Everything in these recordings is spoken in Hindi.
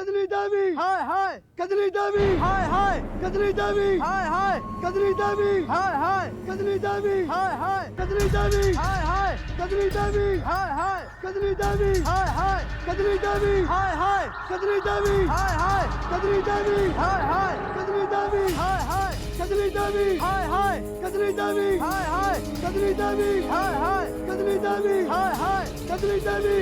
कजली देवी हाय हाय कजली देवी हाय हाय कजली देवी हाय हाय कजली देवी हाय हाय कजली देवी हाय हाय कजली देवी हाय हाय कजली देवी हाय हाय कजली देवी हाय हाय कजली देवी हाय हाय कजली देवी हाय हाय कजली देवी हाय हाय कजली देवी हाय हाय कजली देवी हाय हाय कजली देवी हाय हाय कजली देवी हाय हाय कजली देवी हाय हाय कजली देवी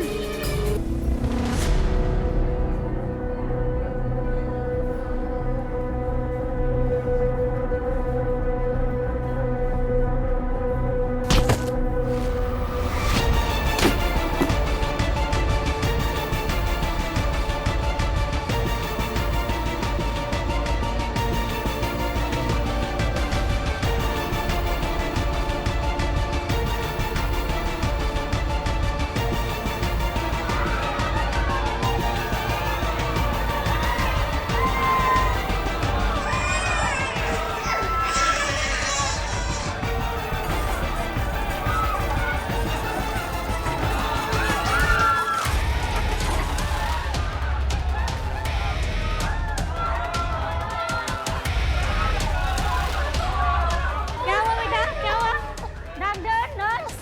क्या हुआ बेटा क्या हुआ doctor nurse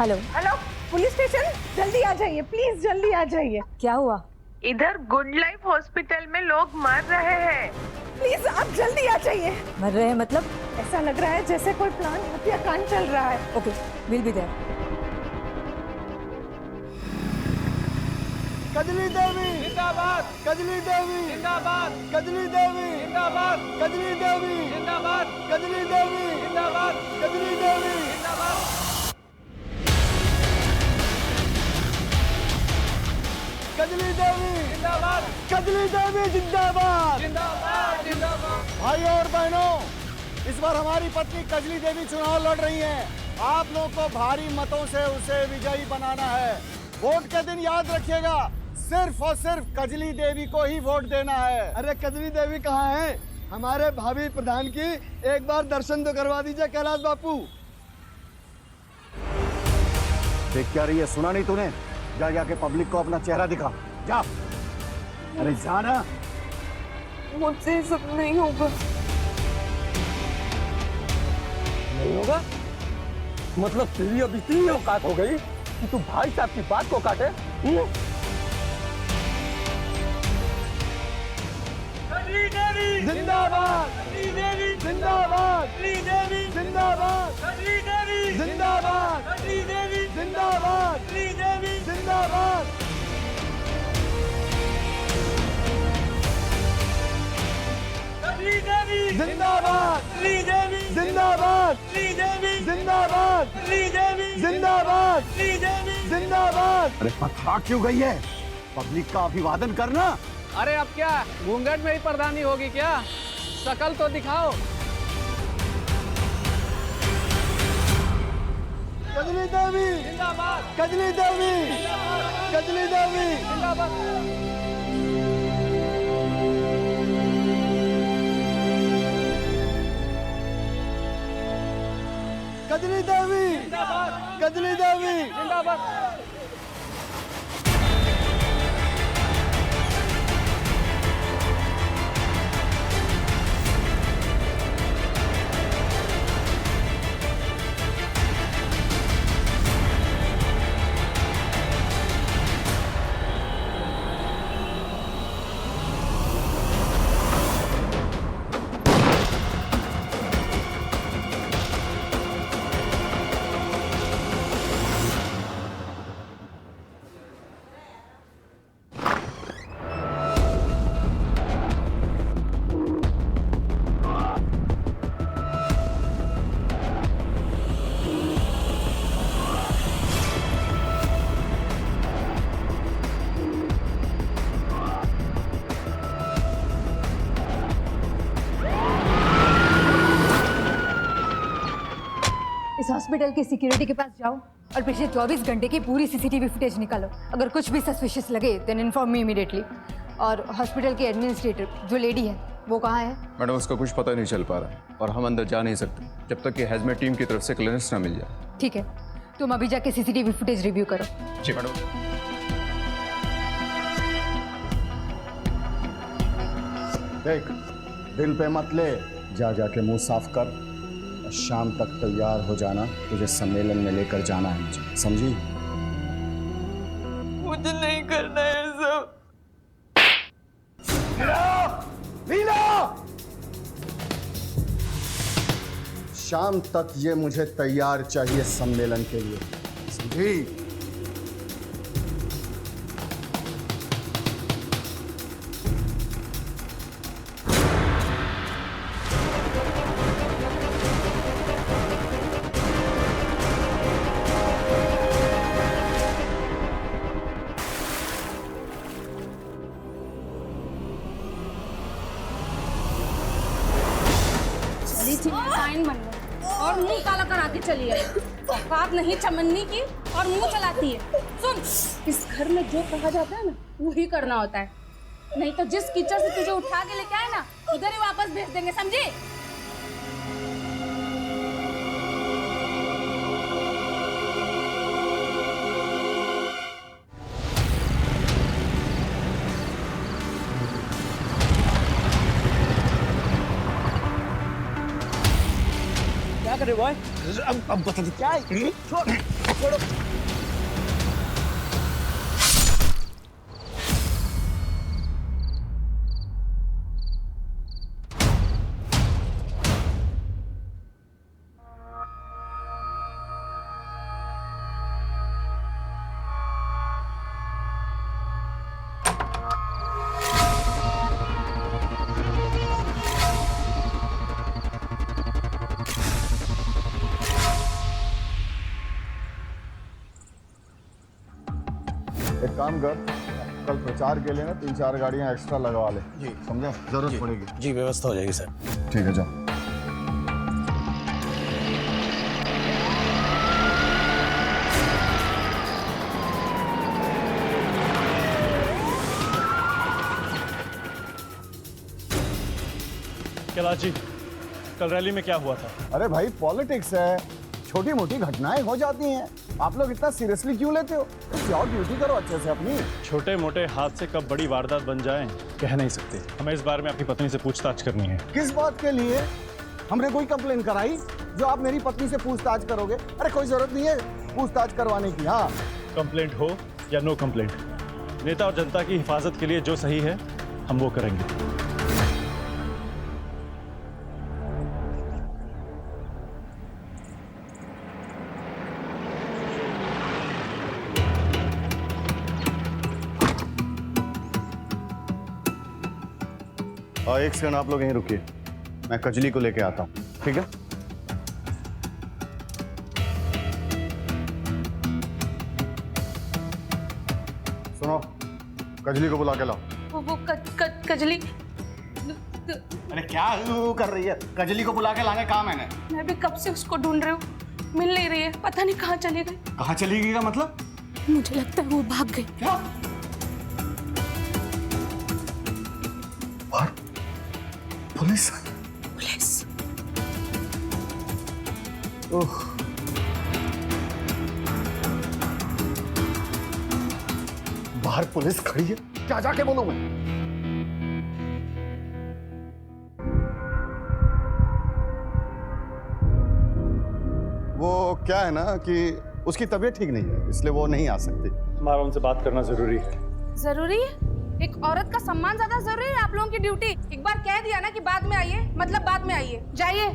hello. Hello police station, जल्दी आ जाइए प्लीज, जल्दी आ जाइए। क्या हुआ? इधर गुड लाइफ हॉस्पिटल में लोग मर रहे हैं। प्लीज आप जल्दी आ जाइए। मर रहे हैं मतलब? ऐसा लग रहा है जैसे कोई प्लान हत्याकांड चल रहा है। Okay, will be there. Kajli Devi जिंदाबाद कजली देवी जिंदाबाद कजली देवी जिंदाबाद कजली देवी जिंदाबाद कजली देवी जिंदाबाद कजली देवी जिंदाबाद कजली देवी जिंदाबाद कजली देवी जिंदाबाद जिंदाबाद जिंदाबाद। भाइयों और बहनों, इस बार हमारी पत्नी कजली देवी चुनाव लड़ रही हैं। आप लोगों को भारी मतों से उसे विजयी बनाना है। वोट के दिन याद रखिएगा, सिर्फ और सिर्फ कजली देवी को ही वोट देना है। अरे कजली देवी कहाँ है? हमारे भावी प्रधान की एक बार दर्शन तो करवा दीजिए कैलाश बापू। देख क्या रही है? सुना नहीं तूने? जा जाके पब्लिक को अपना चेहरा दिखा, जा। अरे जाना। मुझसे ये सब नहीं होगा। नहीं होगा मतलब तेरी अब इतनी औकात हो गई कि तू भाई साहब की बात को काटे? जिंदाबाद जिंदाबाद जिंदाबाद जिंदाबाद जिंदाबाद जिंदाबाद। जिंदाबाद जिंदाबाद जिंदाबाद जिंदाबाद जिंदाबाद। अरे पथरा क्यों गई है? पब्लिक का अभिवादन करना। अरे अब क्या घूंघट में ही प्रधानी होगी क्या? शकल तो दिखाओ। कजली देवी जिंदाबाद कजली देवी कजली देवी जिंदाबाद कजली देवी जिंदाबाद कजली देवी जिंदाबाद। इस हॉस्पिटल की सिक्योरिटी के पास जाओ और पिछले 24 घंटे की पूरी सीसीटीवी फुटेज निकालो। अगर कुछ भी सस्पिशियस लगे देन इन्फॉर्म मी इमीडिएटली। और हॉस्पिटल की एडमिनिस्ट्रेटर जो लेडी है वो कहाँ है? मैडम उसका कुछ पता नहीं चल पा रहा है और हम अंदर जा नहीं सकते जब तक कि हैजमेट टीम की तरफ से क्लियरेंस ना मिल जाए। ठीक है, तुम अभी जाके सीसीटीवी फुटेज रिव्यू करो। जी मैडम। देख, दिल पे मत ले, जा जाके मुंह साफ कर और शाम तक तैयार हो जाना, तुझे सम्मेलन में लेकर जाना है मुझे, समझी? मुझे नहीं करना है सब। लीला! शाम तक ये मुझे तैयार चाहिए सम्मेलन के लिए, समझी? फाइन बन गई और मुंह काला करा के चली आई। औकात नहीं चमन्नी की और मुंह चलाती है। सुन, इस घर में जो कहा जाता है ना वही करना होता है, नहीं तो जिस कीचड़ से तुझे उठा के लेके आए ना उधर ही वापस भेज देंगे, समझी? क्या कर रहे बॉय? अब बता दे क्या है? छोड़ो। एक काम कर, कल प्रचार के लिए ना 3-4 गाड़ियां एक्स्ट्रा लगवा ले। जी समझा, जरूरत पड़ेगी। जी व्यवस्था हो जाएगी सर। ठीक है, जाओ। कैलाश जी, कल रैली में क्या हुआ था? अरे भाई, पॉलिटिक्स है, छोटी मोटी घटनाएं हो जाती हैं, आप लोग इतना सीरियसली क्यों लेते हो? जाओ ड्यूटी करो अच्छे से अपनी। छोटे मोटे हादसे कब बड़ी वारदात बन जाएं कह नहीं सकते। हमें इस बारे में आपकी पत्नी से पूछताछ करनी है। किस बात के लिए? हमने कोई कंप्लेन कराई जो आप मेरी पत्नी से पूछताछ करोगे? अरे कोई जरूरत नहीं है पूछताछ करवाने की। हाँ, कंप्लेंट हो या नो कंप्लेंट, नेता और जनता की हिफाजत के लिए जो सही है हम वो करेंगे। एक सेकंड आप लोग यहीं रुकिए, मैं कजली को लेके आता हूँ, ठीक है? सुनो, कजली को बुला के लाओ। वो कजली। अरे क्या कर रही है? कजली को बुला के लाने कहा मैंने। मैं भी कब से उसको ढूंढ रही हूँ, मिल नहीं रही है, पता नहीं कहाँ चली गई। कहाँ चली गई का मतलब? मुझे लगता है वो भाग गई। क्या? और पुलिस? पुलिस? ओह, बाहर पुलिस खड़ी है, क्या जाके बोलूं मैं? वो क्या है ना कि उसकी तबीयत ठीक नहीं है, इसलिए वो नहीं आ सकती। हमारा उनसे बात करना जरूरी है। जरूरी है? एक औरत का सम्मान ज्यादा जरूरी है आप लोगों की ड्यूटी? एक बार कह दिया ना कि बाद में आइए, मतलब बाद में आइए। जाइए।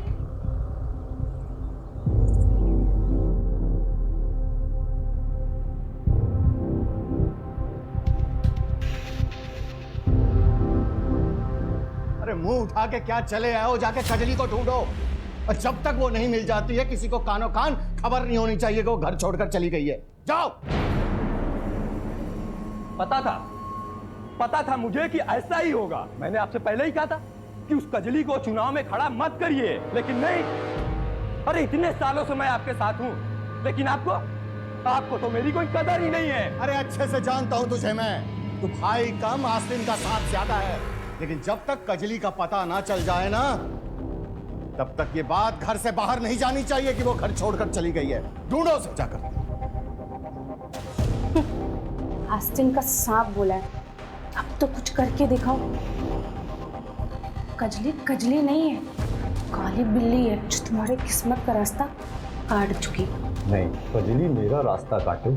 अरे मुंह उठा के क्या चले आए हो? जाके कजली को ढूंढो, और जब तक वो नहीं मिल जाती है किसी को कानो कान खबर नहीं होनी चाहिए कि वो घर छोड़कर चली गई है। जाओ। पता था मुझे कि ऐसा ही होगा। मैंने आपसे पहले ही कहा था कि उस कजली को चुनाव में खड़ा मत करिए, लेकिन नहीं। अरे इतने सालों से मैं आपके साथ हूं, लेकिन आपको तो मेरी कोई कदर ही नहीं है। अरे अच्छे से जानता हूं तुझे मैं, तू भाई कम आस्तीन का साथ ज्यादा है, लेकिन जब तक कजली का पता ना चल जाए ना, तब तक ये बात घर से बाहर नहीं जानी चाहिए कि वो घर छोड़कर चली गई है। ढूंढो उसे जाकर। आस्तीन का सांप बोला है, अब तो कुछ करके दिखाओ। कजली कजली नहीं है, काली बिल्ली है जो तुम्हारे किस्मत का रास्ता काट चुकी। नहीं, कजली मेरा रास्ता काटे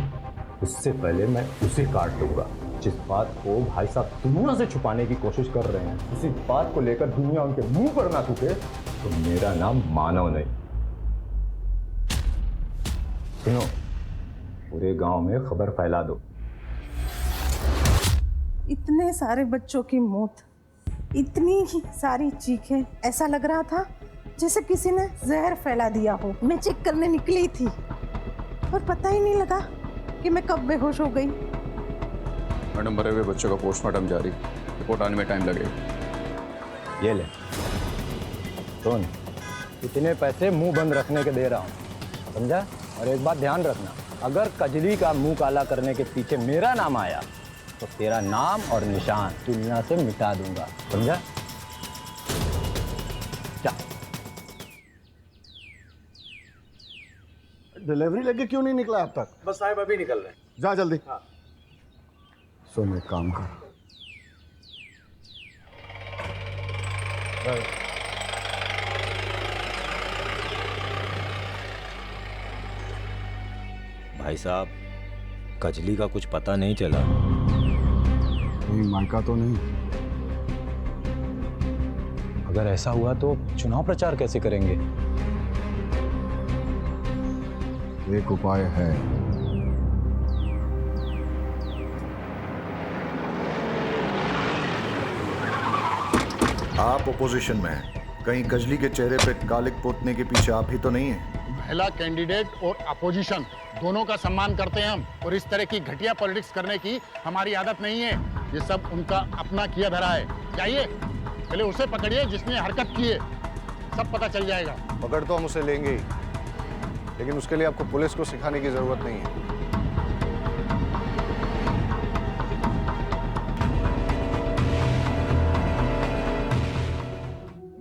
उससे पहले मैं उसे काट दूंगा। जिस बात को भाई साहब दुनिया से छुपाने की कोशिश कर रहे हैं, उसी बात को लेकर दुनिया उनके मुंह पर ना थूके तो मेरा नाम मानव नहीं। सुनो, पूरे गांव में खबर फैला दो। इतने सारे बच्चों की मौत, इतनी ही सारी चीखें, ऐसा लग रहा था जैसे किसी ने जहर फैला दिया हो। मैं चेक करने निकली थी और पता ही नहीं लगा कि मैं कब बेहोश हो गई। मैडम, मरे हुए बच्चों का पोस्टमार्टम जारी, रिपोर्ट आने में टाइम लगेगा। ये ले सुन, इतने पैसे मुंह बंद रखने के दे रहा हूँ, समझा? और एक बात ध्यान रखना, अगर कजली का मुंह काला करने के पीछे मेरा नाम आया तो तेरा नाम और निशान दुनिया से मिटा दूंगा, समझा? जा। डिलीवरी लेके क्यों नहीं निकला अब तक? बस साहब अभी निकल रहे हैं। जा जल्दी। हाँ। सुन, एक काम कर, भाई साहब, कजली का कुछ पता नहीं चला। नहीं, मायका तो नहीं। अगर ऐसा हुआ तो चुनाव प्रचार कैसे करेंगे? एक उपाय है। आप ओपोजिशन में हैं, कहीं कजली के चेहरे पे कालिक पोतने के पीछे आप ही तो नहीं है? महिला कैंडिडेट और अपोजिशन दोनों का सम्मान करते हैं हम, और इस तरह की घटिया पॉलिटिक्स करने की हमारी आदत नहीं है। ये सब उनका अपना किया धरा है। जाइए, पहले उसे पकड़िए जिसने हरकत की है, सब पता चल जाएगा। पकड़ तो हम उसे लेंगे ही, लेकिन उसके लिए आपको पुलिस को सिखाने की जरूरत नहीं है।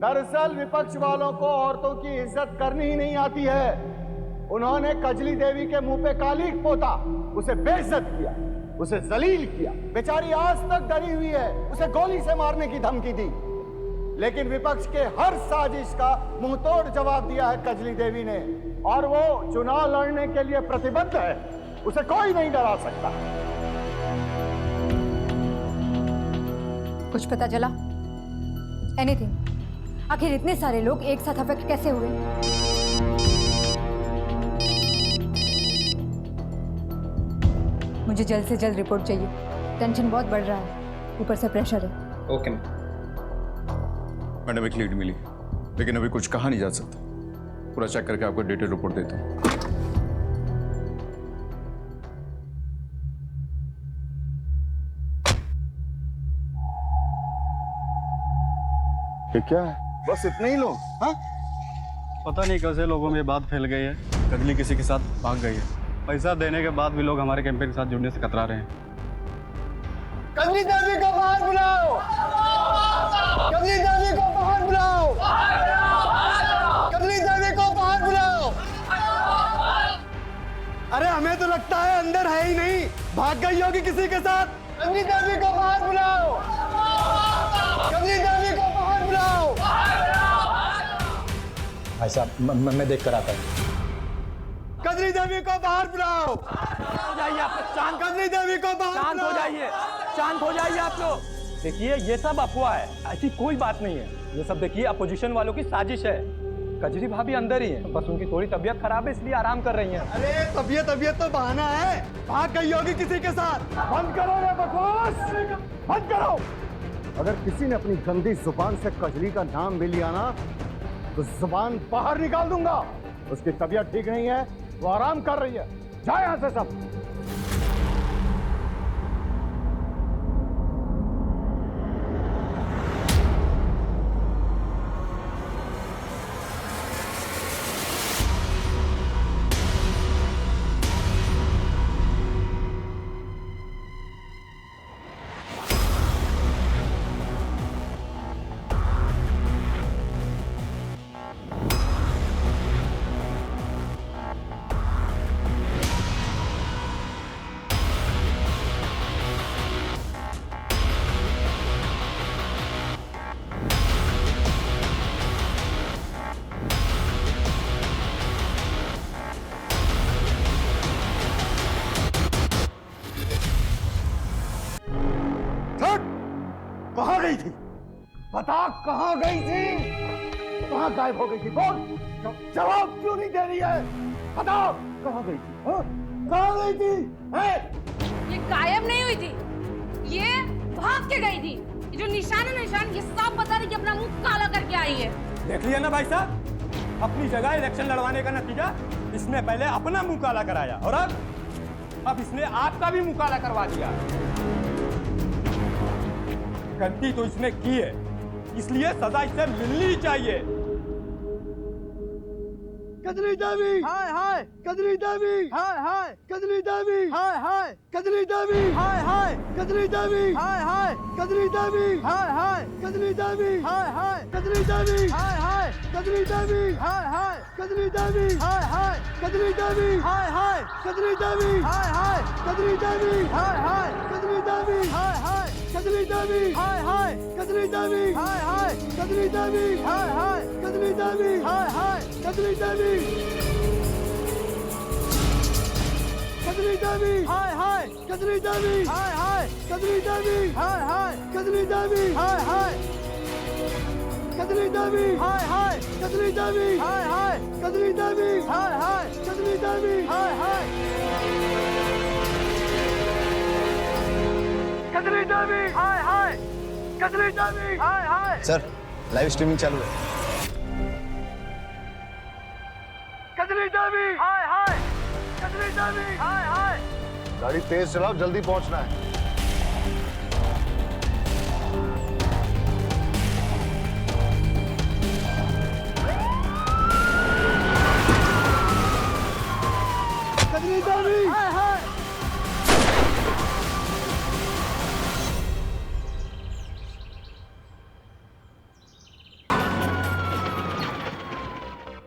दरअसल विपक्ष वालों को औरतों की इज्जत करनी ही नहीं आती है। उन्होंने कजली देवी के मुंह पे कालिक पोता, उसे बेइज्जत किया, उसे जलील किया। बेचारी आज तक डरी हुई है, उसे गोली से मारने की धमकी दी। लेकिन विपक्ष के हर साजिश का मुंहतोड़ जवाब दिया है कजली देवी ने, और वो चुनाव लड़ने के लिए प्रतिबद्ध है। उसे कोई नहीं डरा सकता। कुछ पता चला? एनीथिंग? आखिर इतने सारे लोग एक साथ अफेक्ट कैसे हुए? मुझे जल्द से जल्द रिपोर्ट चाहिए। टेंशन बहुत बढ़ रहा है, ऊपर से प्रेशर है। ओके मैडम, एक लीड मिली, लेकिन अभी कुछ कहा नहीं जा सकता। पूरा चेक करके आपको डिटेल रिपोर्ट देता हूँ। ये क्या है? बस इतने ही लोग? हाँ? पता नहीं कैसे लोगों में बात फैल गई है, कजली किसी के साथ भाग गई है। पैसा देने के बाद भी लोग हमारे कैंपेन के साथ जुड़ने से कतरा रहे हैं। कजली देवी को बाहर बुलाओ! कजली देवी को बाहर बुलाओ! कजली देवी को बाहर बुलाओ! अरे हमें तो लगता है अंदर है ही नहीं, भाग गई होगी किसी के साथ। कजली देवी को बाहर बुलाओ! कजली देवी को बाहर बुलाओ! भाई साहब, मैं देख कर आता हूँ। कजली देवी को बाहर बुलाओ! हो जाइए आप लोग, शांत। कजली देवी को बाहर शांत हो जाइए, शांत हो जाइए आप लोग। देखिए, ये सब अफवाह है, ऐसी कोई बात नहीं है। ये सब देखिए अपोजिशन वालों की साजिश है। कजली भाभी अंदर ही है, बस उनकी थोड़ी तबीयत खराब है, इसलिए आराम कर रही हैं। अरे तबीयत तो बहाना है, भाग गई होगी किसी के साथ। बंद करो ये बकवास, बंद करो। अगर किसी ने अपनी गंदी जुबान से कजली का नाम भी लिया ना, तो जुबान बाहर निकाल दूंगा। उसकी तबीयत ठीक नहीं है, वो आराम कर रही है। जाए यहां से सब। बता कहाँ गई थी? कहाँ गायब हो गई थी? बोल, जवाब क्यों नहीं दे रही है? बताओ कहाँ गई थी? हाँ? कहाँ गई थी? ये गायब नहीं हुई थी, ये भाग के गई थी। ये जो निशान है निशान, ये साफ बता रही कि अपना मुंह काला करके आई है। देख लिया ना भाई साहब, अपनी जगह इलेक्शन लड़वाने का नतीजा, इसने पहले अपना मुंह काला कराया और अब इसने आपका भी मुंह काला करवा दिया। गलती तो इसने की है, इसलिए सजा इसे मिलनी चाहिए। कजली देवी, हाय हाय, कजली देवी, हाय हाय, कजली देवी, हाय हाय, कजली देवी, हाय हाय, कजली देवी, हाय हाय, कजली देवी, हाय हाय, कजली देवी, हाय हाय, कजली देवी, हाय हाय, कजली देवी, हाय हाय, कजली देवी, हाय हाय, कजली देवी, हाय हाय, कजली देवी, हाय हाय, कजली देवी, हाय हाय, कजली देवी, हाय हाय, कजली देवी, हाय हाय, कजली देवी, हाय हाय, कजली देवी, हाय हाय, कजली देवी, हाय हाय, कजली देवी, कजली देवी, हाय हाय, कजली देवी, हाय हाय, कजली देवी, हाय हाय, कजली देवी, हाय हाय, कजली देवी, हाय हाय, कजली देवी, हाय हाय, कजली देवी, हाय हाय, कजली देवी, हाय हाय, कजली देवी, हाय हाय, कजली देवी, हाय हाय। सर, लाइव स्ट्रीमिंग चालू है। कजली देवी, हाय हाय, कजली देवी, हाय हाय। गाड़ी तेज चलाओ, जल्दी पहुंचना है। कजली देवी, हाय हाय।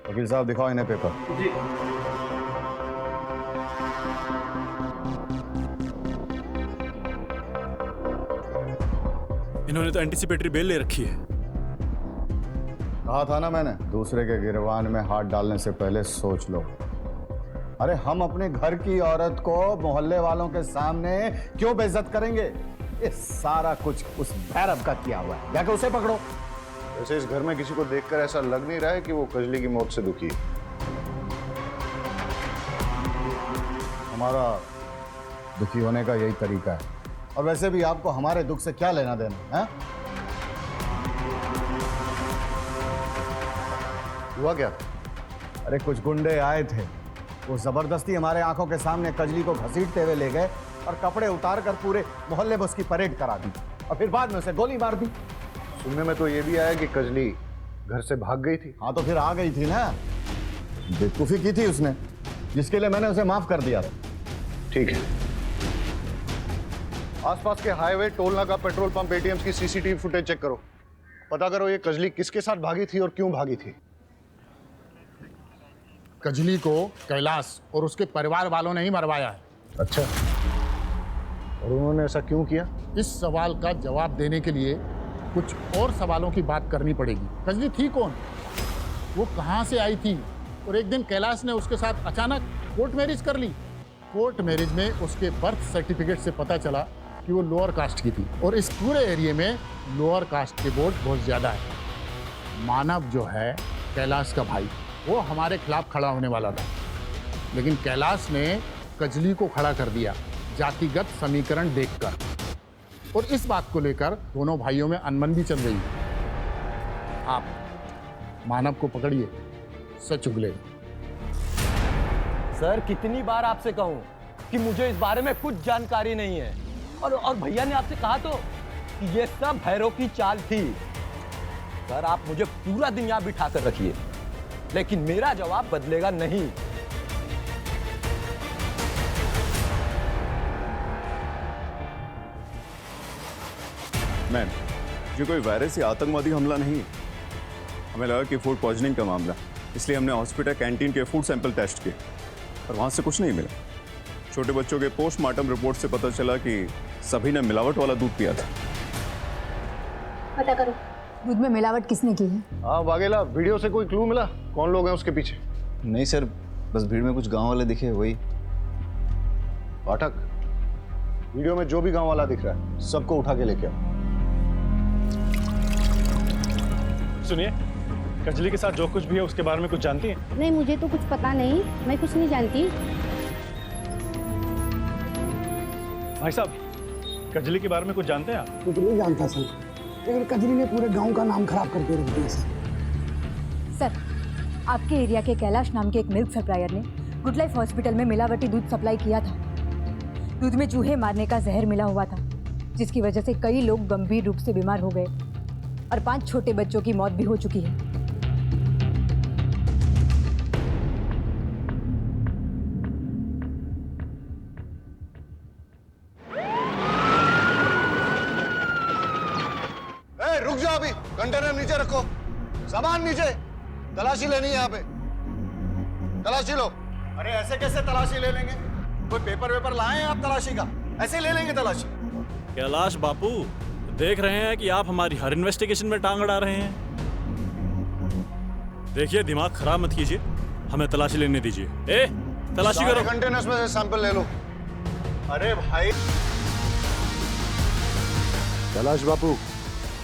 वकील साहब दिखाओ इन्हें पेपर। जी। इन्होंने तो एंटीसिपेटरी बेल ले रखी है। कहा था ना मैंने, दूसरे के गिरबान में हाथ डालने से पहले सोच लो। अरे हम अपने घर की औरत को मोहल्ले वालों के सामने क्यों बेइज्जत करेंगे? ये सारा कुछ उस भैरव का किया हुआ है, जाके उसे पकड़ो। वैसे इस घर में किसी को देखकर ऐसा लग नहीं रहा है कि वो कजली की मौत से दुखी है। हमारा दुखी होने का यही तरीका है। और वैसे भी आपको हमारे दुख से क्या लेना देना है? हुआ क्या? अरे कुछ गुंडे आए थे, वो जबरदस्ती हमारे आंखों के सामने कजली को घसीटते हुए ले गए और कपड़े उतार कर पूरे मोहल्ले में उसकी परेड करा दी और फिर बाद में उसे गोली मार दी। सुनने में तो ये भी आया कि कजली घर से भाग गई थी। हाँ तो फिर आ गई थी ना, बेवकूफी की थी उसने, जिसके लिए मैंने उसे माफ कर दिया। ठीक है, आसपास के हाईवे, टोल नाका, पेट्रोल पंप, एटीएम्स की सीसीटीवी फुटेज चेक करो। पता करो ये कजली किसके साथ भागी थी और क्यों भागी थी। कजली को कैलाश और उसके परिवार वालों ने ही मरवाया है। अच्छा, और उन्होंने ऐसा क्यों किया? इस सवाल का जवाब देने के लिए कुछ और सवालों की बात करनी पड़ेगी। कजली थी कौन, वो कहाँ से आई थी, और एक दिन कैलाश ने उसके साथ अचानक कोर्ट मैरिज कर ली। कोर्ट मैरिज में उसके बर्थ सर्टिफिकेट से पता चला कि वो लोअर कास्ट की थी, और इस पूरे एरिया में लोअर कास्ट के वोट बहुत ज़्यादा है। मानव जो है कैलाश का भाई, वो हमारे खिलाफ खड़ा होने वाला था, लेकिन कैलाश ने कजली को खड़ा कर दिया जातिगत समीकरण देखकर, और इस बात को लेकर दोनों भाइयों में अनबन भी चल रही है। आप मानव को पकड़िए, सच उगलेगा। सर कितनी बार आपसे कहूं कि मुझे इस बारे में कुछ जानकारी नहीं है, और भैया ने आपसे कहा तो कि ये सब भैरव की चाल थी। सर आप मुझे पूरा दिन यहां बिठा कर रखिए, लेकिन मेरा जवाब बदलेगा नहीं। मैम, ये कोई वायरस या आतंकवादी हमला नहीं है। हमें लगा कि फूड पॉइजनिंग का मामला, इसलिए हमने हॉस्पिटल कैंटीन के फूड सैंपल टेस्ट किए, पर वहाँ से कुछ नहीं मिला। छोटे बच्चों के पोस्टमार्टम रिपोर्ट से पता चला कि सभी ने मिलावट वाला दूध पिया था। पता करो दूध में मिलावट किसने की है। हाँ वाघेला, वीडियो से कोई क्लू मिला कौन लोग हैं उसके पीछे? नहीं सर, बस भीड़ में कुछ गांव वाले दिखे, वही। पाठक, वीडियो में जो भी गांव वाला दिख रहा है सबको उठा के लेके आओ। सुनिए, कजली के साथ जो कुछ भी है उसके बारे में कुछ जानती हैं? नहीं, मुझे तो कुछ पता नहीं, मैं कुछ नहीं जानती। भाई साहब, कजली के बारे में कुछ जानते हैं आप? कुछ नहीं जानता सर, लेकिन कजली ने पूरे गांव का नाम खराब करके रख दिया सर। सर, आपके एरिया के कैलाश नाम के एक मिल्क सप्लायर ने गुड लाइफ हॉस्पिटल में मिलावटी दूध सप्लाई किया था। दूध में चूहे मारने का जहर मिला हुआ था, जिसकी वजह से कई लोग गंभीर रूप से बीमार हो गए और 5 छोटे बच्चों की मौत भी हो चुकी है। रुक जाओ, अभी कंटेनर नीचे रखो, सामान नीचे, तलाशी लेनी है यहाँ पे, तलाशी लो। अरे ऐसे कैसे तलाशी ले लेंगे? कोई पेपर वेपर लाए हैं आप तलाशी का? ऐसे ले लेंगे तलाशी? कैलाश बापू, देख रहे हैं कि आप हमारी हर इन्वेस्टिगेशन में टांग अड़ा रहे हैं। देखिए, दिमाग खराब मत कीजिए, हमें तलाशी लेने दीजिए। ए, तलाशी करो। कंटेनर्स में से सैंपल ले लो। अरे भाई, कैलाश बापू,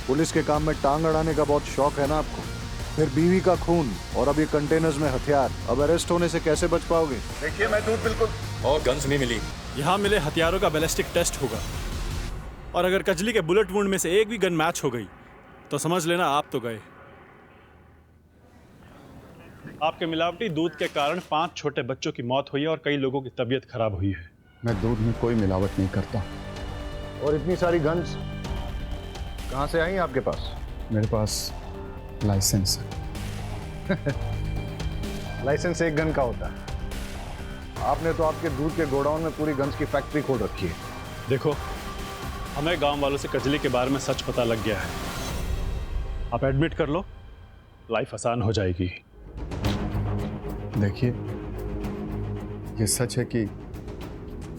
पुलिस के काम में टांग अड़ाने का बहुत शौक है ना आपको? फिर बीवी का खून और अब ये कंटेनर्स में हथियार, अब अरेस्ट होने से कैसे बच पाओगे? देखिए मैं दूध बिल्कुल। और गन्स नहीं मिली। यहाँ मिले हथियारों का बैलिस्टिक टेस्ट होगा, और अगर कजली के बुलेट वुंड में से एक भी गन मैच हो गई तो समझ लेना आप तो गए। आपके मिलावटी दूध के कारण 5 छोटे बच्चों की मौत हुई है और कई लोगों की तबीयत खराब हुई है। मैं दूध में कोई मिलावट नहीं करता। और इतनी सारी गन्स कहाँ से आई आपके पास? मेरे पास लाइसेंस है। लाइसेंस एक गन का होता है, आपने तो आपके दूध के गोडाउन में पूरी गन्स की फैक्ट्री खोल रखी है। देखो, हमें गांव वालों से कजली के बारे में सच पता लग गया है। आप एडमिट कर लो, लाइफ आसान हो जाएगी। देखिए, ये सच है कि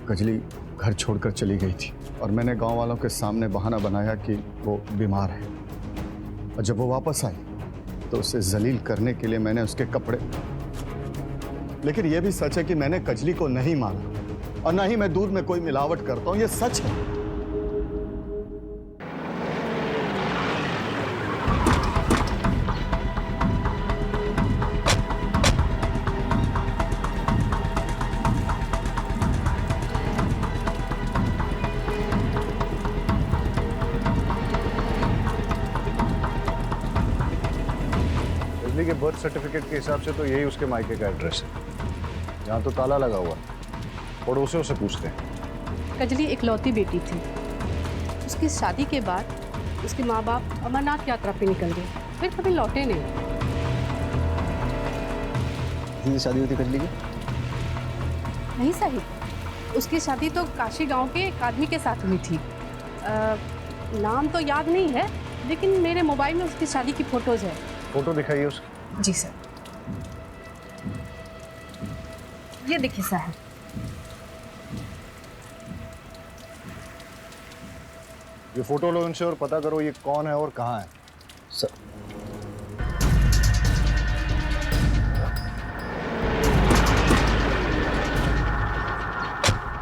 कजली घर छोड़कर चली गई थी और मैंने गांव वालों के सामने बहाना बनाया कि वो बीमार है, और जब वो वापस आई तो उसे जलील करने के लिए मैंने उसके कपड़े। लेकिन यह भी सच है कि मैंने कजली को नहीं मारा और ना ही मैं दूध में कोई मिलावट करता हूं, यह सच है। के बर्थ सर्टिफिकेट के हिसाब से तो यही उसके मायके का एड्रेस है। यहाँ तो ताला लगा हुआ, पड़ोसियों से पूछते हैं। कजली इकलौती बेटी थी। उसकी शादी के बाद उसके माँ बाप अमरनाथ यात्रा पे निकल गए, फिर कभी लौटे नहीं। किससे शादी हुई थी कजली की? नहीं साहिब, उसकी शादी तो काशी गांव के एक आदमी के साथ हुई थी। नाम तो याद नहीं है, लेकिन मेरे मोबाइल में उसकी शादी की फोटोज है। फोटो दिखाइए उसकी। जी सर, ये देखिए साहब। ये फोटो लो इनसे और पता करो ये कौन है और कहाँ है। सर,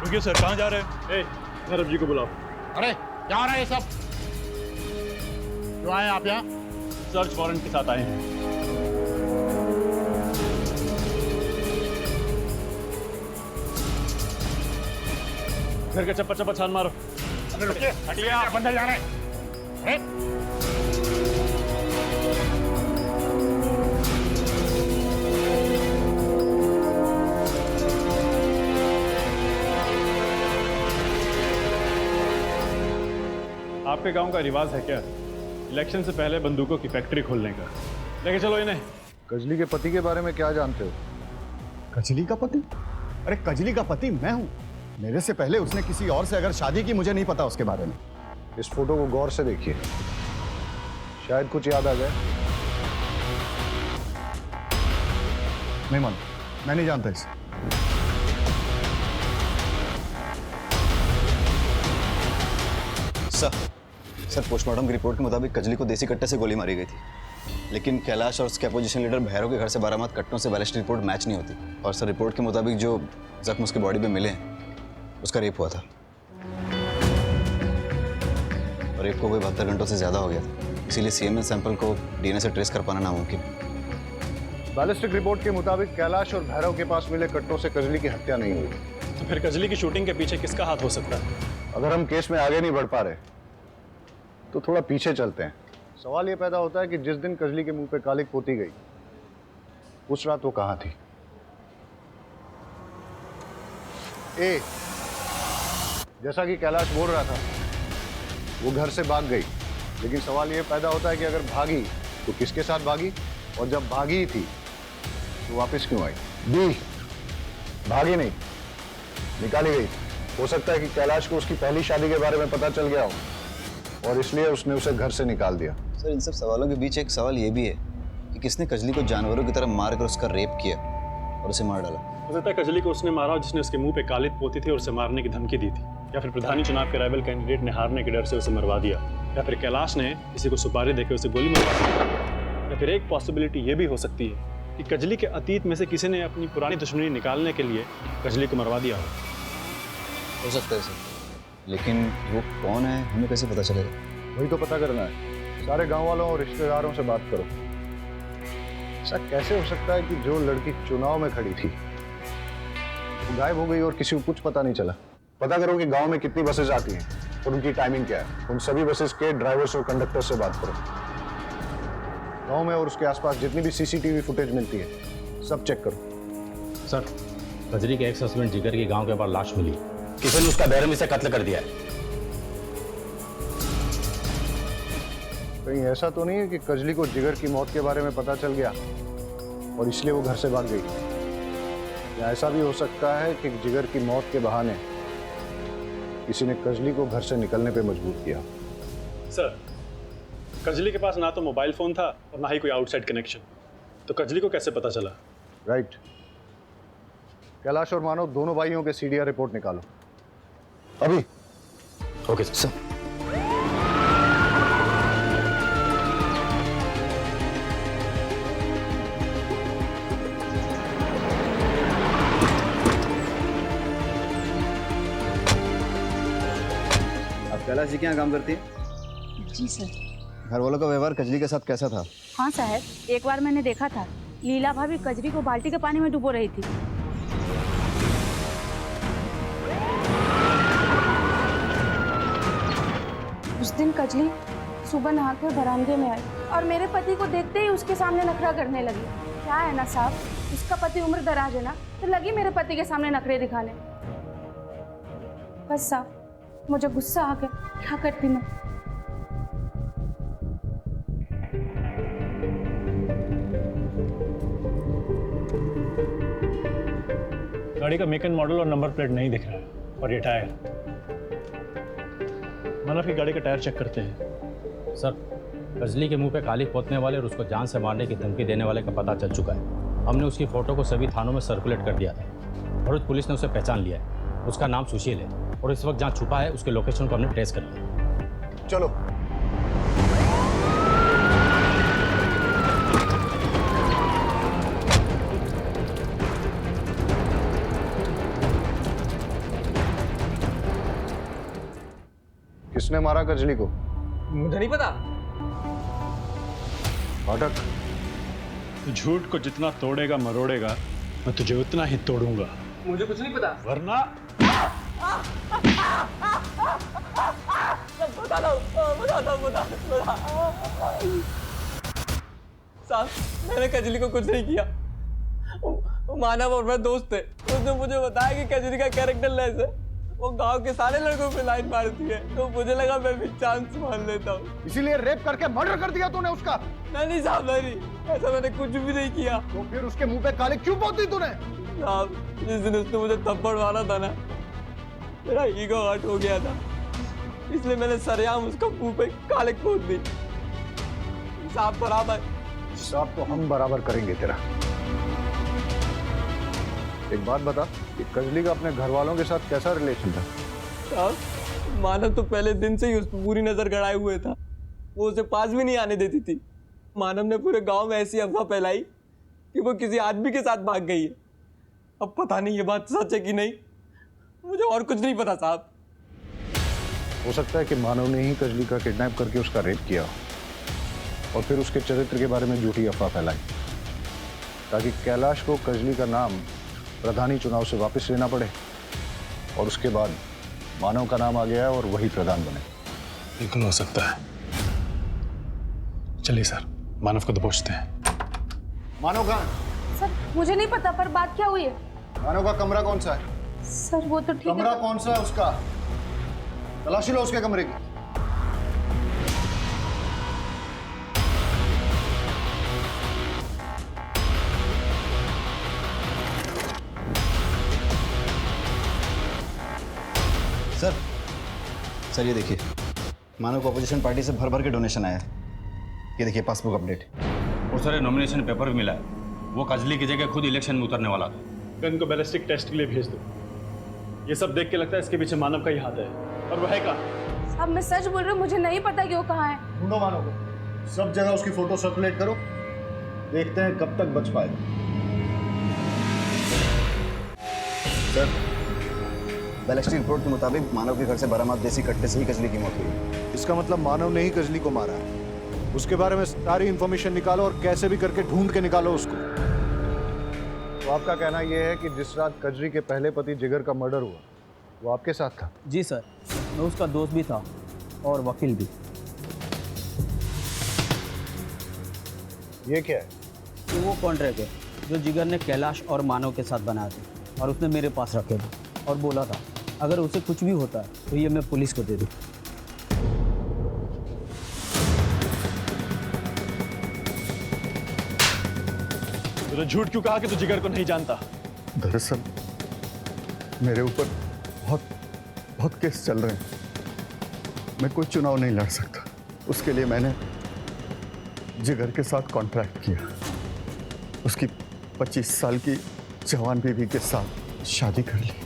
रुकिए सर, कहाँ जा रहे हैं? धर्म जी को बुलाओ। अरे क्या हो रहा है ये सब? क्यों आए आप यहाँ? सर्च वारंट के साथ आए हैं। घर के चप्पा चप्पा छान मारो। अरे रुकिए, हटिए, आप अंदर जा रहे हैं। अरे आपके गांव का रिवाज है क्या इलेक्शन से पहले बंदूकों की फैक्ट्री खोलने का? लेके चलो इन्हें। कजली के पति के बारे में क्या जानते हो? कजली का पति? अरे कजली का पति मैं हूं। मेरे से पहले उसने किसी और से अगर शादी की, मुझे नहीं पता उसके बारे में। इस फोटो को गौर से देखिए, शायद कुछ याद आ जाए। नहीं मालूम, मैं नहीं जानता इसे। सर, पोस्टमार्टम की रिपोर्ट के मुताबिक कजली को देसी कट्टे से गोली मारी गई थी, लेकिन कैलाश और उसके अपोजिशन लीडर भैरव के घर से बरामद कट्टों से बैलिस्टिक रिपोर्ट मैच नहीं होती। और सर, रिपोर्ट के मुताबिक जो जख्म उसकी बॉडी पे मिले हैं उसका रेप हुआ था, और रेप को कोई 72 घंटों से ज़्यादा हो गया था। इसीलिए सीएमएन सैंपल को डीएनए से ट्रेस कर पाना नामुमकिन। बैलिस्टिक रिपोर्ट के मुताबिक कैलाश और भैरव के पास मिले कट्टों से कजली की हत्या नहीं हुई। तो फिर कजली की शूटिंग के पीछे किसका हाथ हो सकता है? अगर हम केस में आगे नहीं बढ़ पा रहे तो थोड़ा पीछे चलते हैं। सवाल ये पैदा होता है कि जिस दिन कजली के मुंह पे कालिक पोती गई उस रात वो कहां थी? ए, जैसा कि कैलाश बोल रहा था, वो घर से भाग गई, लेकिन सवाल ये पैदा होता है कि अगर भागी तो किसके साथ भागी, और जब भागी थी तो वापस क्यों आई? बी, भागी नहीं, निकाली गई। हो सकता है कि कैलाश को उसकी पहली शादी के बारे में पता चल गया हो और इसलिए उसने उसे घर से निकाल दिया। सर, इन सब सवालों के बीच एक सवाल ये भी है कि किसने कजली को जानवरों की तरह मारकर उसका रेप किया और उसे मार डाला। हो सकता है कजली को उसने मारा जिसने उसके मुंह पे कालिक पोती थी और उसे मारने की धमकी दी थी, या फिर प्रधानी चुनाव के राइवल कैंडिडेट ने हारने के डर से उसे मरवा दिया, या फिर कैलाश ने किसी को सुपारी देकर उसे गोली मरवा दी, या फिर एक पॉसिबिलिटी ये भी हो सकती है कि कजली के अतीत में से किसी ने अपनी पुरानी दुश्मनी निकालने के लिए कजली को मरवा दिया हो सकता है सर, लेकिन वो कौन है हमें कैसे पता चलेगा? वही तो पता करना है। सारे गांव वालों और रिश्तेदारों से बात करो। ऐसा कैसे हो सकता है कि जो लड़की चुनाव में खड़ी थी वो गायब हो गई और किसी को कुछ पता नहीं चला? पता करो कि गांव में कितनी बसेस आती हैं और उनकी टाइमिंग क्या है। उन सभी बसेस के ड्राइवर्स और कंडक्टर से बात करो। गांव में और उसके आसपास जितनी भी सीसीटीवी फुटेज मिलती है सब चेक करो। सर, कजली के एक्स हस्बैंड जिगर की गांव के बाहर लाश मिली, किसी ने उसका बेरहमी से कत्ल कर दिया है। कहीं ऐसा तो नहीं है कि कजली को जिगर की मौत के बारे में पता चल गया और इसलिए वो घर से भाग गई? या ऐसा भी हो सकता है कि जिगर की मौत के बहाने किसी ने कजली को घर से निकलने पे मजबूर किया? सर, कजली के पास ना तो मोबाइल फोन था और ना ही कोई आउटसाइड कनेक्शन, तो कजली को कैसे पता चला? राइट। कैलाश और मानव दोनों भाइयों के सीडीआर रिपोर्ट निकालो अभी। Okay sir. कैलाश जी क्या काम करती है? जी सर। घर वालों का व्यवहार कजली के साथ कैसा था? हाँ साहब, एक बार मैंने देखा था लीला भाभी कजरी को बाल्टी के पानी में डुबो रही थी। उस दिन कजली सुबह नहाकर बरामदे में आई और मेरे पति को देखते ही उसके सामने नखरा करने लगी। क्या है ना साहब, उसका पति उम्र दराज है ना, तो लगी मेरे पति के सामने नखरे दिखाने। बस साहब, मुझे गुस्सा आ गया, क्या करती मैं। गाड़ी का मेक एंड मॉडल और नंबर प्लेट नहीं दिख रहा है, और ये टायर। मानव की गाड़ी का टायर चेक करते हैं। सर, कजली के मुंह पे कालिक पोतने वाले और उसको जान से मारने की धमकी देने वाले का पता चल चुका है। हमने उसकी फोटो को सभी थानों में सर्कुलेट कर दिया था। भरूच पुलिस ने उसे पहचान लिया है। उसका नाम सुशील है और इस वक्त जहाँ छुपा है उसके लोकेशन को हमने ट्रेस कर लिया। चलो। किसने मारा कजली को? मुझे नहीं पता। फाटक, तू झूठ को जितना तोड़ेगा मरोड़ेगा, मैं तुझे उतना ही तोड़ूंगा। मुझे कुछ नहीं पता। वरना साहब, मैंने कजली को कुछ नहीं किया। वो मानव और मैं दोस्त थे। उसने मुझे बताया कि कजली का कैरेक्टर लेस है, वो गांव के सारे लड़कों पे लाइन मारती है, तो मुझे लगा मैं भी चांस मान लेता हूँ। इसीलिए रेप करके मर्डर कर दिया तूने उसका? नहीं साहब, नहीं, ऐसा मैंने कुछ भी नहीं किया। तो फिर उसके मुंह पे कालिक क्यों पोती तूने? साहब, जिस दिन उसने मुझे थप्पड़ मारा था ना, मेरा ईगो हर्ट हो गया था, इसलिए मैंने सरेआम उसका मुंह पे कालिक पोत दी। साहब बराबर। साहब तो हम बराबर करेंगे तेरा। एक बात बता कि कजली का अपने घर वालों के साथ कैसा रिलेशन था? साहब, मानव तो पहले दिन से ही उस पर पूरी नजर गड़ाए हुए था। वो उसे पास भी नहीं आने देती थी। मानव ने पूरे गांव में ऐसी अफवाह फैलाई कि वो किसी आदमी के साथ भाग गई है। अब पता नहीं ये बात सच है कि नहीं, मुझे और कुछ नहीं पता साहब। हो सकता है कि मानव ने ही कजली का किडनैप करके उसका रेप किया। और फिर उसके चरित्र के बारे में झूठी अफवाह फैलाई, ताकि कैलाश को कजली का नाम प्रधानी चुनाव से वापस लेना पड़े, और उसके बाद मानव का नाम आ गया और वही प्रधान बने। बिल्कुल हो सकता है। चलिए सर, मानव को दबोचते हैं। मानव कहाँ? सर मुझे नहीं पता, पर बात क्या हुई है? मानव का कमरा कौन सा है? सर वो तो ठीक है। कमरा कौन सा है उसका? तलाशी लो उसके कमरे की। सर ये देखिए, मानव को अपोजिशन पार्टी से भर भर के डोनेशन आया है। ये देखिए पासबुक अपडेट। और सर नॉमिनेशन पेपर भी मिला है। वो कजली की जगह खुद इलेक्शन में उतरने वाला था। गन को बैलिस्टिक टेस्ट के लिए भेज दो। ये सब देख के लगता है इसके पीछे मानव का ही हाथ है। और वह है कहाँ? साहब मैं सच बोल रही हूँ, मुझे नहीं पता कि वो कहाँ है। ढूंढो मानव को, सब जगह उसकी फोटो सर्कुलेट करो, देखते हैं कब तक बच पाएगा। सर बैलिस्टिक रिपोर्ट के मुताबिक मानव के घर से बरामद देसी कट्टे से ही कजली की मौत हुई। इसका मतलब मानव ने ही कजली को मारा है। उसके बारे में सारी इंफॉर्मेशन निकालो और कैसे भी करके ढूंढ के निकालो उसको। तो आपका कहना यह है कि जिस रात कजली के पहले पति जिगर का मर्डर हुआ वो आपके साथ था? जी सर, मैं उसका दोस्त भी था और वकील भी। ये क्या है? ये वो कॉन्ट्रैक्ट है जो जिगर ने कैलाश और मानव के साथ बनाया था और उसने मेरे पास रखे थे और बोला था अगर उसे कुछ भी होता है तो ये मैं पुलिस को दे दूँ। तो झूठ क्यों कहा कि तू जिगर को नहीं जानता? दरअसल मेरे ऊपर बहुत केस चल रहे हैं। मैं कोई चुनाव नहीं लड़ सकता। उसके लिए मैंने जिगर के साथ कॉन्ट्रैक्ट किया। उसकी 25 साल की जवान बीवी के साथ शादी कर ली।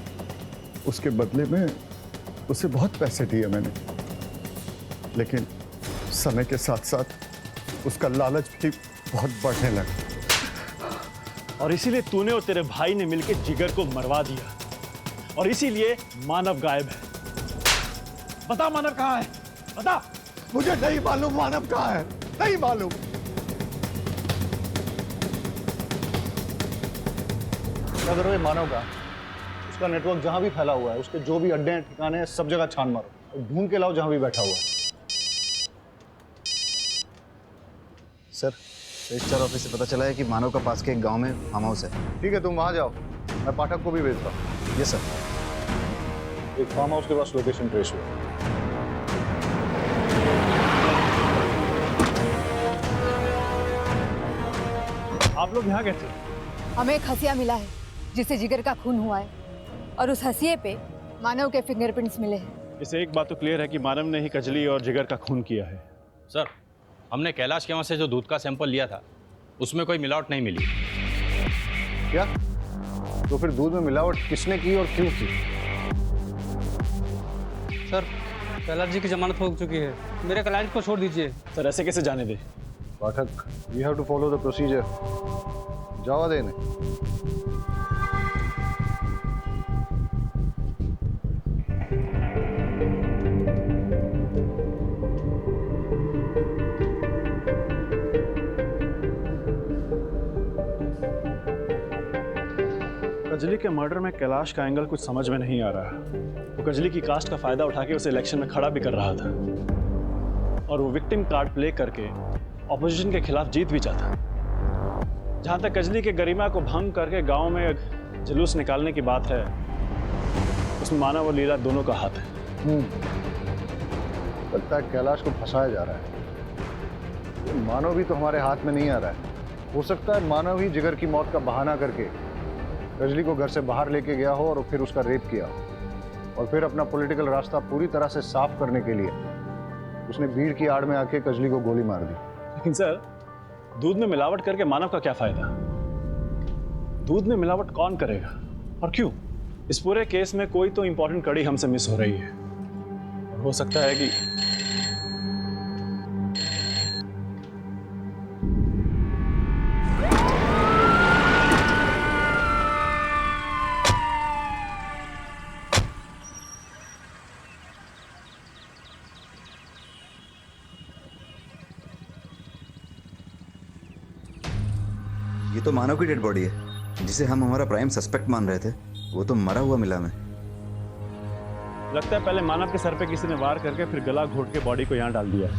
उसके बदले में उसे बहुत पैसे दिए मैंने, लेकिन समय के साथ साथ उसका लालच भी बहुत बढ़ने लगा। और इसीलिए तूने और तेरे भाई ने मिलकर जिगर को मरवा दिया, और इसीलिए मानव गायब है। बता मानव कहाँ है? बता। मुझे नहीं मालूम मानव कहाँ है, नहीं मालूम। क्या करो ये मानव का? उसका नेटवर्क जहां भी फैला हुआ है, उसके जो भी अड्डे हैं, ठिकाने हैं, सब जगह छान मारो और ढूंढ के लाओ जहां भी बैठा हुआ है। सर रजिस्ट्रार ऑफिस से पता चला है कि मानव का पास के एक गांव में फार्म हाउस है। ठीक है, तुम वहां जाओ, मैं पाठक को भी भेजता हूँ। Yes sir. एक फार्म हाउस के पास लोकेशन ट्रेस हुआ। आप लोग यहाँ कैसे? हमें एक हसिया मिला है जिससे जिगर का खून हुआ है, और उस हसिये पे मानव के फिंगरप्रिंट्स मिले हैं। इसे एक बात तो क्लियर है कि मानव ने ही कजली और जिगर का खून किया है। सर हमने कैलाश के वहाँ से जो दूध का सैंपल लिया था उसमें कोई मिलावट नहीं मिली। क्या? तो फिर दूध में मिलावट किसने की और क्यों की? सर कैलाश जी की जमानत हो चुकी है, मेरे क्लाइंट को छोड़ दीजिए। सर ऐसे कैसे जाने दे? Pathak, we have to follow the procedure. जावा देने। कजली के मर्डर में कैलाश का एंगल कुछ समझ में नहीं आ रहा। वो कजली की कास्ट का फायदा उठा के उसे इलेक्शन में खड़ा भी कर रहा था, और वो विक्टिम कार्ड प्ले करके ऑपोजिशन के खिलाफ जीत भी चाहता। जहां तक कजली के गरिमा को भंग करके गांव में जुलूस निकालने की बात है, उसमें मानव और लीला दोनों का हाथ है। लगता है कैलाश को फंसाया जा रहा है। मानव भी तो हमारे हाथ में नहीं आ रहा है। हो सकता है मानव ही जिगर की मौत का बहाना करके कजली को घर से बाहर लेके गया हो और फिर उसका रेप किया हो, और फिर अपना पॉलिटिकल रास्ता पूरी तरह से साफ करने के लिए उसने भीड़ की आड़ में आके कजली को गोली मार दी। लेकिन सर दूध में मिलावट करके मानव का क्या फायदा? दूध में मिलावट कौन करेगा और क्यों? इस पूरे केस में कोई तो इंपॉर्टेंट कड़ी हमसे मिस हो रही है, और हो सकता है कि तो मानव की डेड बॉडी है, जिसे हम हमारा प्राइम सस्पेक्ट मान रहे थे, वो तो मरा हुआ मिला हमें। लगता है पहले मानव के सर पे किसी ने वार करके फिर गला घोट के बॉडी को यहाँ डाल दिया है।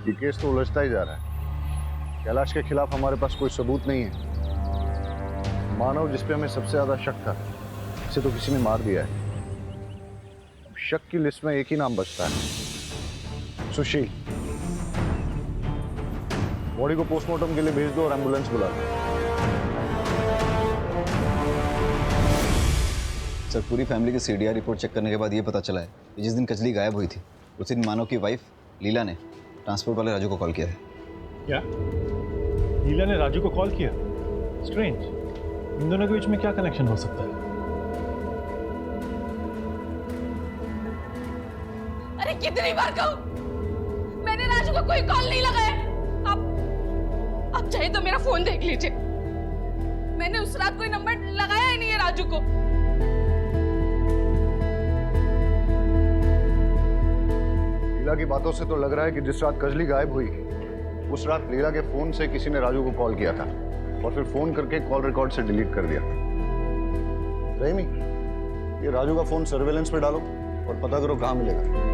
ये केस तो उलझता ही जा रहा है। कैलाश के खिलाफ हमारे पास कोई सबूत नहीं है। मानव जिस पे हमें सबसे ज्यादा शक था, इसे तो किसी ने मार दिया है। अब शक की लिस्ट में एक ही नाम बचता है, सुशील। बॉडी को पोस्टमार्टम के लिए भेज दो और एम्बुलेंस बुला दो। सर, पूरी फैमिली की सीडीआर रिपोर्ट चेक करने के बाद ये पता चला है कि जिस दिन कजली गायब हुई थी उस दिन मानव की वाइफ लीला ने ट्रांसपोर्ट वाले राजू को कॉल किया था। क्या लीला ने राजू को कॉल किया? स्ट्रेंज। इन दोनों के बीच में क्या कनेक्शन हो सकता है? अरे कितनी बार कहूं, मैंने राजू को कोई कॉल नहीं लगाया। आप चाहे तो मेरा फोन देख लीजिए, मैंने उस रात कोई नंबर लगाया ही नहीं है राजू को। लीला की बातों से तो लग रहा है कि जिस रात कजली गायब हुई उस रात लीला के फोन से किसी ने राजू को कॉल किया था और फिर फोन करके कॉल रिकॉर्ड से डिलीट कर दिया। रहीमी, ये राजू का फोन सर्वेलेंस पे डालो और पता करो कहां मिलेगा।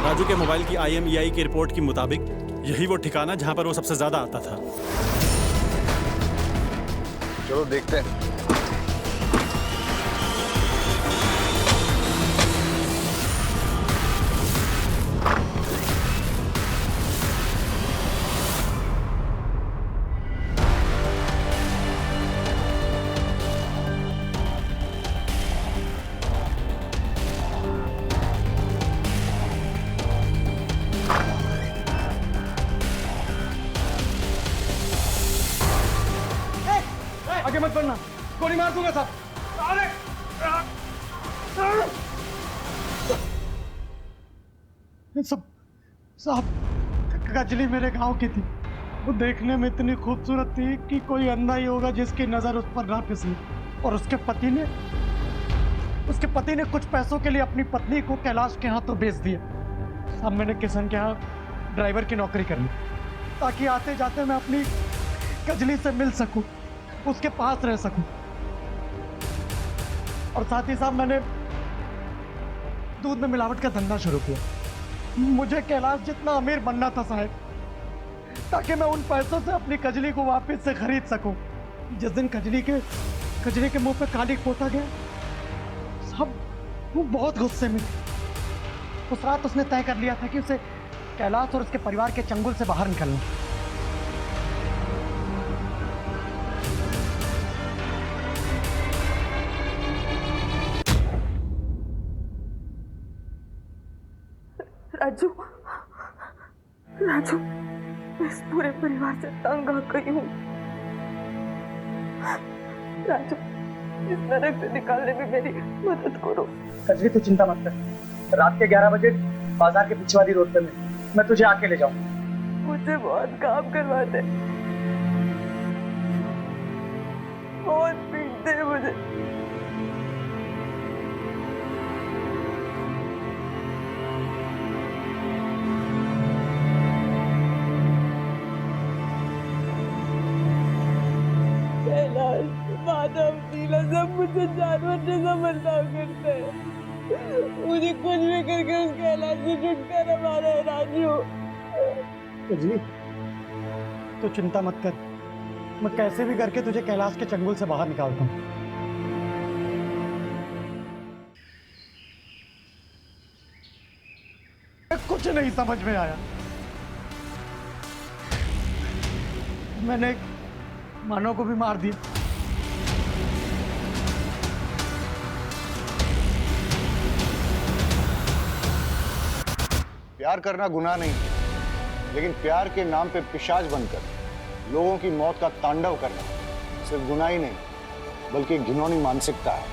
राजू के मोबाइल की IMEI की रिपोर्ट के मुताबिक यही वो ठिकाना जहां पर वो सबसे ज्यादा आता था। चलो देखते हैं। आगे मत बढ़ना, गोली मार दूंगा साहब। अरे सब साहब, कजली मेरे गांव की थी। वो देखने में इतनी खूबसूरत थी कि कोई अंधा ही होगा जिसकी नजर उस पर ना फिसली। और उसके पति ने कुछ पैसों के लिए अपनी पत्नी को कैलाश के हाथों बेच दिया। साहब, मैंने किशन के यहाँ ड्राइवर की नौकरी कर ली ताकि आते जाते मैं अपनी कजली से मिल सकूं, उसके पास रह सकूं। और साथ ही साहब, मैंने दूध में मिलावट का धंधा शुरू किया। मुझे कैलाश जितना अमीर बनना था साहब, ताकि मैं उन पैसों से अपनी कजली को वापस से खरीद सकूं। जिस दिन कजली के मुंह पे काली पोता गया साहब, वो बहुत गुस्से में थी। उस रात उसने तय कर लिया था कि उसे कैलाश और उसके परिवार के चंगुल से बाहर निकलना। राजू, मैं इस पूरे परिवार से तंग आ गई हूँ। राजू, इस नरक से निकालने में मेरी मदद करो। कजली, तू चिंता मत कर। रात के 11 बजे बाजार के पीछे वाली रोड पे मैं तुझे आके ले जाऊंगा। मुझे बहुत काम करवाते, बहुत पीटते हैं मुझे। माधव, नीला सब मुझे जानवर जैसा बर्ताव करते हैं। मुझे कुछ भी करके उस कैलाश से छुटकारा मारा है राजू। कजली, तू चिंता मत कर। मैं कैसे भी करके तुझे कैलाश के चंगुल से बाहर निकालता हूँ। कुछ नहीं समझ में आया। मैंने मानव को भी मार दिया। प्यार करना गुनाह नहीं है, लेकिन प्यार के नाम पे पिशाच बनकर लोगों की मौत का तांडव करना सिर्फ गुनाह ही नहीं बल्कि घिनौनी मानसिकता है।